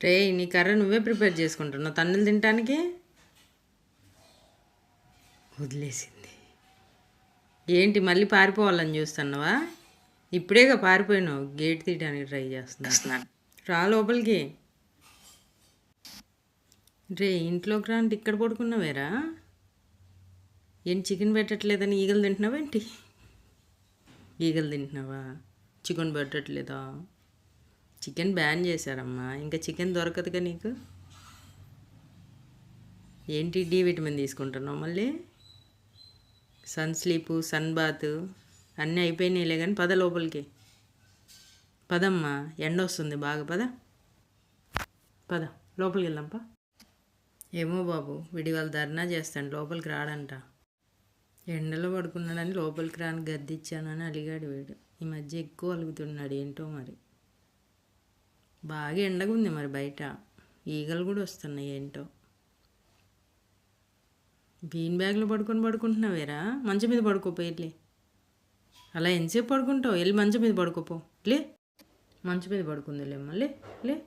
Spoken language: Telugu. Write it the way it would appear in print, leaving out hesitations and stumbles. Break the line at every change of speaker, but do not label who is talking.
రే నీ కర్ర నువ్వే ప్రిపేర్ చేసుకుంటున్నావు తన్నులు తినటానికి. వదిలేసింది. ఏంటి మళ్ళీ పారిపోవాలని చూస్తున్నావా? ఇప్పుడేగా పారిపోయినావు, గేట్ తీయడానికి ట్రై చేస్తున్నాను. రా లోపలికి. రే ఇంట్లోకి రా అంటే ఇక్కడ పడుకున్నావేరా? ఏంటి చికెన్ పెట్టట్లేదని ఈగలు తింటున్నావేంటి? ఈగలు తింటున్నావా? చికెన్ పెట్టట్లేదా? చికెన్ బ్యాన్ చేశారమ్మా, ఇంకా చికెన్ దొరకదుగా నీకు. ఏంటి డి విటమిన్ తీసుకుంటున్నావు మళ్ళీ? సన్ స్లీపు, సన్ బాత్ అన్నీ అయిపోయినాయిలే కానీ పద లోపలికి. పదమ్మా, ఎండ వస్తుంది బాగా. పద లోపలికి వెళ్దాంపా. ఏమో బాబు, విడివాళ్ళు ధర్నా చేస్తాను, లోపలికి రాడంట. ఎండలో పడుకున్నాడని లోపలికి రాని గద్దిచ్చానని అలిగాడు వీడు. ఈ మధ్య ఎక్కువ అలుగుతున్నాడు ఏంటో మరి. బాగా ఎండగా ఉంది మరి బయట, ఈగలు కూడా వస్తున్నాయి ఏంటో. బీన్ బ్యాగ్లో పడుకుంటున్నావేరా? మంచం మీద పడుకోపో వెళ్ళి. అలా ఎంతసేపు పడుకుంటావు? వెళ్ళి మంచం మీద పడుకోపో లే. మంచం మీద పడుకుందిలే మళ్ళీ లే.